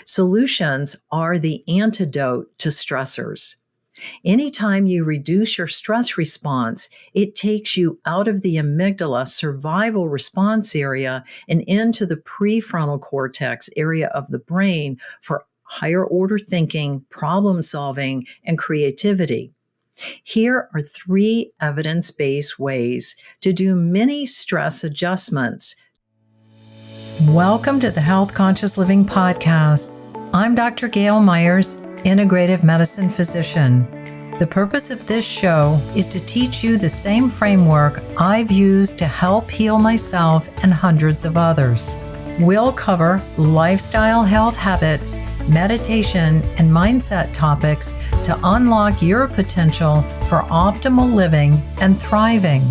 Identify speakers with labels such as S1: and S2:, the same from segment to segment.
S1: Solutions are the antidote to stressors. Anytime you reduce your stress response, it takes you out of the amygdala survival response area and into the prefrontal cortex area of the brain for higher order thinking, problem solving, and creativity. Here are 3 evidence-based ways to do mini stress adjustments. Welcome to the Health Conscious Living Podcast. I'm Dr. Gayle Myers, integrative medicine physician. The purpose of this show is to teach you the same framework I've used to help heal myself and hundreds of others. We'll cover lifestyle health habits, meditation, and mindset topics to unlock your potential for optimal living and thriving.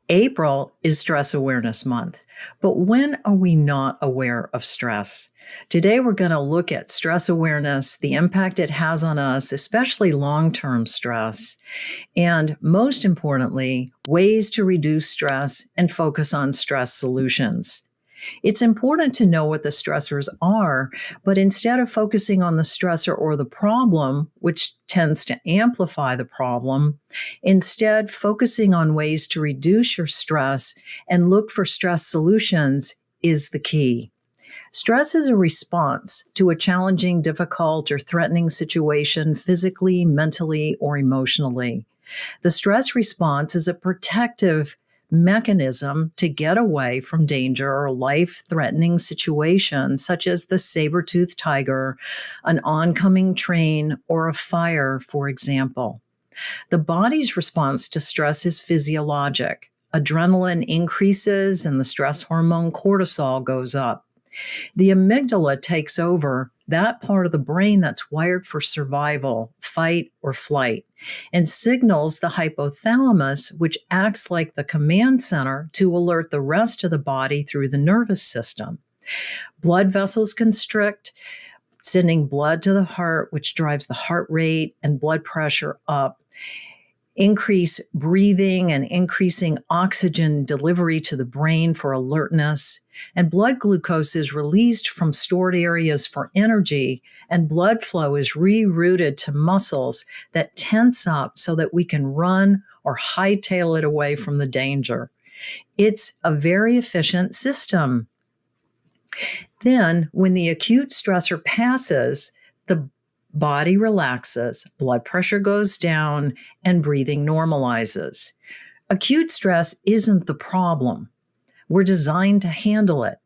S1: April is Stress Awareness Month, but when are we not aware of stress? Today, we're going to look at stress awareness, the impact it has on us, especially long-term stress, and most importantly, ways to reduce stress and focus on stress solutions. It's important to know what the stressors are, but instead of focusing on the stressor or the problem, which tends to amplify the problem, instead focusing on ways to reduce your stress and look for stress solutions is the key. Stress is a response to a challenging, difficult, or threatening situation physically, mentally, or emotionally. The stress response is a protective mechanism to get away from danger or life-threatening situations such as the saber-toothed tiger, an oncoming train, or a fire, for example. The body's response to stress is physiologic. Adrenaline increases and the stress hormone cortisol goes up. The amygdala takes over, that part of the brain that's wired for survival, fight, or flight, and signals the hypothalamus, which acts like the command center to alert the rest of the body through the nervous system. Blood vessels constrict, sending blood to the heart, which drives the heart rate and blood pressure up. Increase breathing and increasing oxygen delivery to the brain for alertness. And blood glucose is released from stored areas for energy, and blood flow is rerouted to muscles that tense up so that we can run or hightail it away from the danger. It's a very efficient system. Then, when the acute stressor passes, the body relaxes, blood pressure goes down, and breathing normalizes. Acute stress isn't the problem. We're designed to handle it.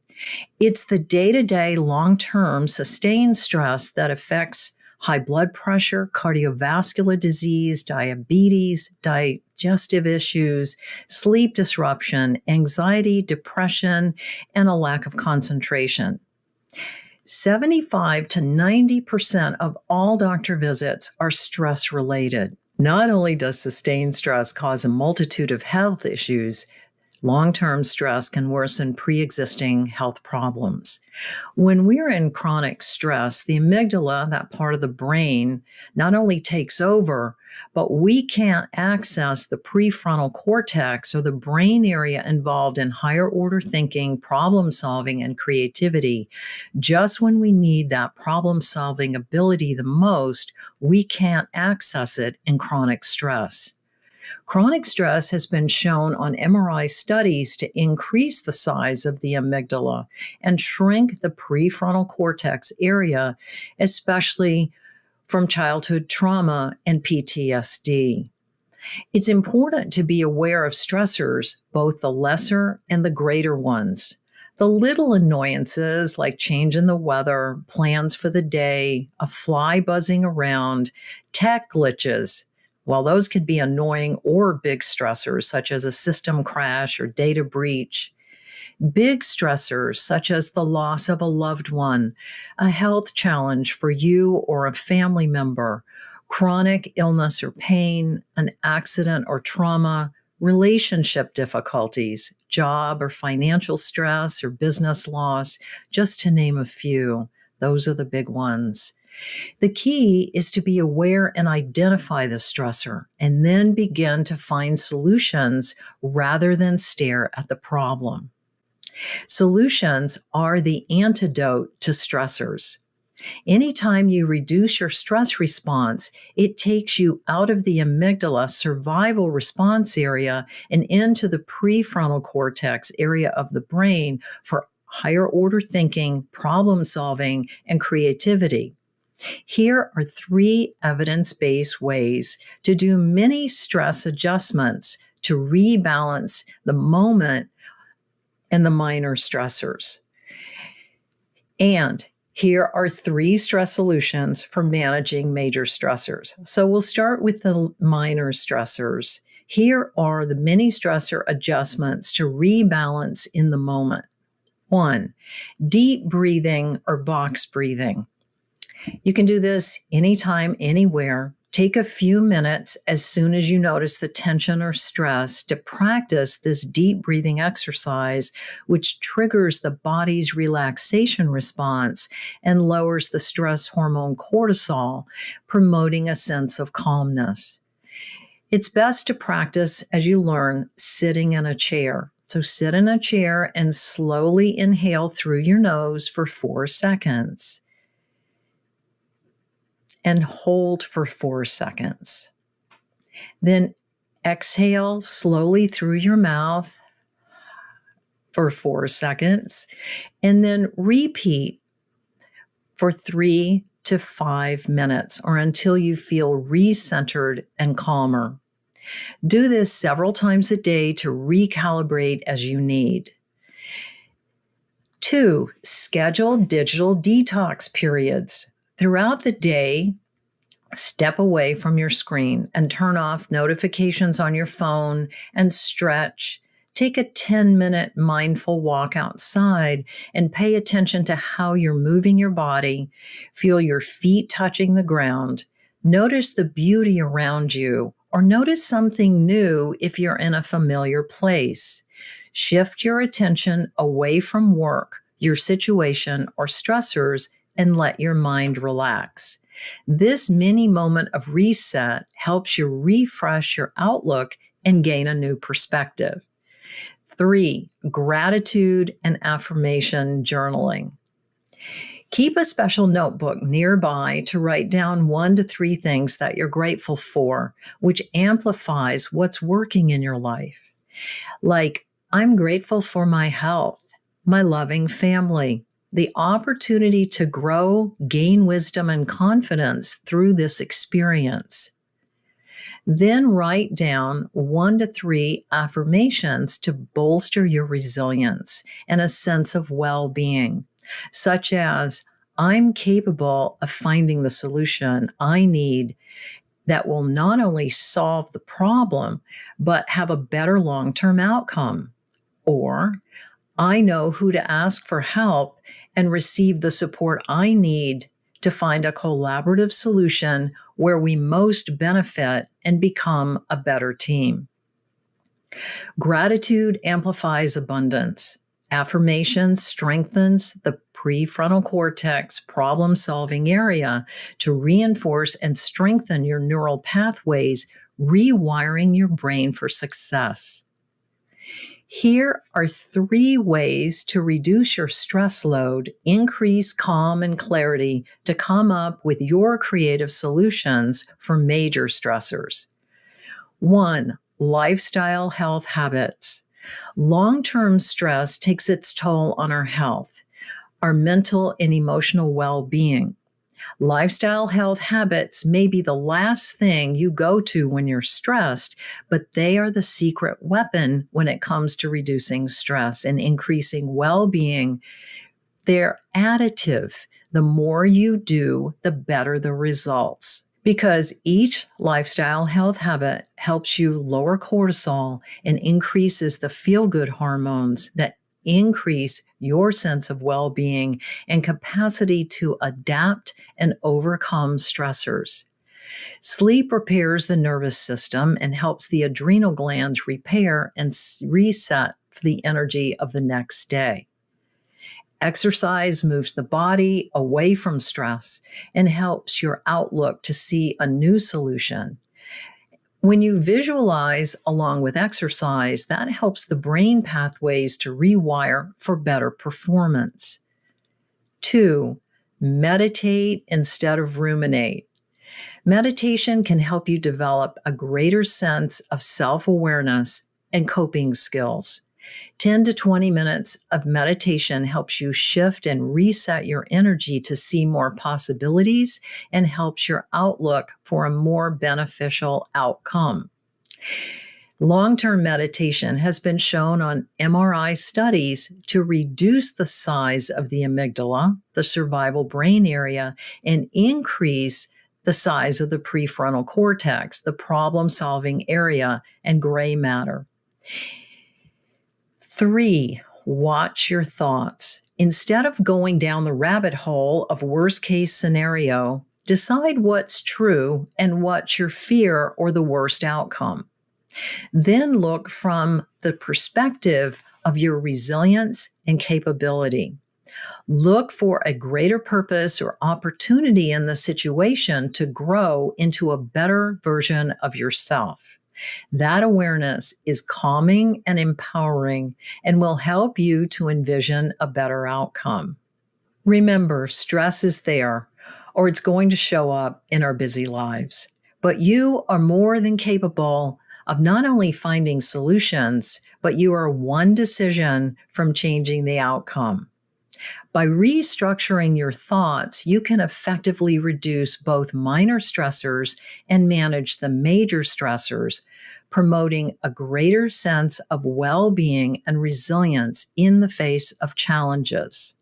S1: It's the day-to-day, long-term, sustained stress that affects high blood pressure, cardiovascular disease, diabetes, digestive issues, sleep disruption, anxiety, depression, and a lack of concentration. 75 to 90% of all doctor visits are stress-related. Not only does sustained stress cause a multitude of health issues, long-term stress can worsen pre-existing health problems. When we're in chronic stress, the amygdala, that part of the brain, not only takes over, but we can't access the prefrontal cortex or the brain area involved in higher order thinking, problem solving, and creativity. Just when we need that problem solving ability the most, we can't access it in chronic stress. Chronic stress has been shown on MRI studies to increase the size of the amygdala and shrink the prefrontal cortex area, especially from childhood trauma and PTSD. It's important to be aware of stressors, both the lesser and the greater ones. The little annoyances like change in the weather, plans for the day, a fly buzzing around, tech glitches. While those could be annoying or big stressors, such as a system crash or data breach, big stressors, such as the loss of a loved one, a health challenge for you or a family member, chronic illness or pain, an accident or trauma, relationship difficulties, job or financial stress or business loss, just to name a few. Those are the big ones. The key is to be aware and identify the stressor, and then begin to find solutions rather than stare at the problem. Solutions are the antidote to stressors. Anytime you reduce your stress response, it takes you out of the amygdala survival response area and into the prefrontal cortex area of the brain for higher order thinking, problem solving, and creativity. Here are 3 evidence based ways to do mini stress adjustments to rebalance the moment and the minor stressors. And here are 3 stress solutions for managing major stressors. So we'll start with the minor stressors. Here are the mini stressor adjustments to rebalance in the moment. 1, deep breathing or box breathing. You can do this anytime, anywhere. Take a few minutes as soon as you notice the tension or stress to practice this deep breathing exercise, which triggers the body's relaxation response and lowers the stress hormone cortisol, promoting a sense of calmness. It's best to practice as you learn sitting in a chair. So sit in a chair and slowly inhale through your nose for 4 seconds. And hold for 4 seconds. Then exhale slowly through your mouth for 4 seconds, and then repeat for 3 to 5 minutes or until you feel recentered and calmer. Do this several times a day to recalibrate as you need. 2, schedule digital detox periods. Throughout the day, step away from your screen and turn off notifications on your phone and stretch. Take a 10-minute mindful walk outside and pay attention to how you're moving your body. Feel your feet touching the ground. Notice the beauty around you, or notice something new if you're in a familiar place. Shift your attention away from work, your situation, or stressors, and let your mind relax. This mini moment of reset helps you refresh your outlook and gain a new perspective. 3, gratitude and affirmation journaling. Keep a special notebook nearby to write down 1 to 3 things that you're grateful for, which amplifies what's working in your life. Like, I'm grateful for my health, my loving family, the opportunity to grow, gain wisdom and confidence through this experience. Then write down 1 to 3 affirmations to bolster your resilience and a sense of well-being, such as, I'm capable of finding the solution I need that will not only solve the problem, but have a better long-term outcome. Or, I know who to ask for help and receive the support I need to find a collaborative solution where we most benefit and become a better team. Gratitude amplifies abundance. Affirmation strengthens the prefrontal cortex problem-solving area to reinforce and strengthen your neural pathways, rewiring your brain for success. Here are 3 ways to reduce your stress load, increase calm and clarity to come up with your creative solutions for major stressors. 1, lifestyle health habits. Long-term stress takes its toll on our health, our mental and emotional well-being. Lifestyle health habits may be the last thing you go to when you're stressed, but they are the secret weapon when it comes to reducing stress and increasing well-being. They're additive. The more you do, the better the results. Because each lifestyle health habit helps you lower cortisol and increases the feel-good hormones that increase your sense of well-being and capacity to adapt and overcome stressors. Sleep repairs the nervous system and helps the adrenal glands repair and reset for the energy of the next day. Exercise moves the body away from stress and helps your outlook to see a new solution. When you visualize along with exercise, that helps the brain pathways to rewire for better performance. 2, meditate instead of ruminate. Meditation can help you develop a greater sense of self-awareness and coping skills. 10 to 20 minutes of meditation helps you shift and reset your energy to see more possibilities and helps your outlook for a more beneficial outcome. Long-term meditation has been shown on MRI studies to reduce the size of the amygdala, the survival brain area, and increase the size of the prefrontal cortex, the problem-solving area, and gray matter. 3, watch your thoughts. Instead of going down the rabbit hole of worst-case scenario, decide what's true and what's your fear or the worst outcome. Then look from the perspective of your resilience and capability. Look for a greater purpose or opportunity in the situation to grow into a better version of yourself. That awareness is calming and empowering and will help you to envision a better outcome. Remember, stress is there, or it's going to show up in our busy lives. But you are more than capable of not only finding solutions, but you are one decision from changing the outcome. By restructuring your thoughts, you can effectively reduce both minor stressors and manage the major stressors, promoting a greater sense of well-being and resilience in the face of challenges.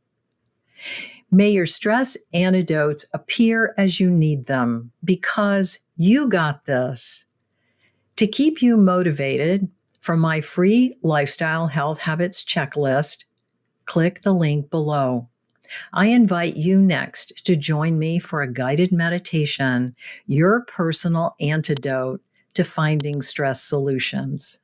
S1: May your stress antidotes appear as you need them, because you got this. To keep you motivated, for my free lifestyle health habits checklist, click the link below. I invite you next to join me for a guided meditation, your personal antidote to finding stress solutions.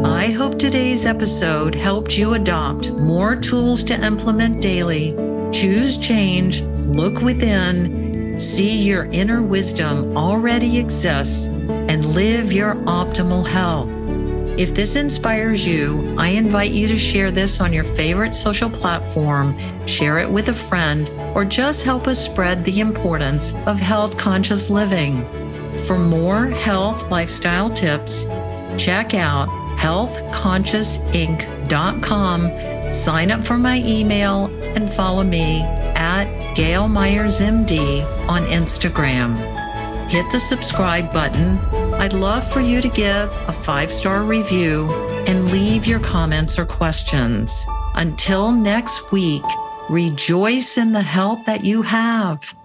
S1: I hope today's episode helped you adopt more tools to implement daily, choose change, look within, see your inner wisdom already exists, and live your optimal health. If this inspires you, I invite you to share this on your favorite social platform, share it with a friend, or just help us spread the importance of health-conscious living. For more health lifestyle tips, check out healthconsciousinc.com, sign up for my email, and follow me at Gayle Myers MD on Instagram. Hit the subscribe button. I'd love for you to give a 5-star review and leave your comments or questions. Until next week, rejoice in the health that you have.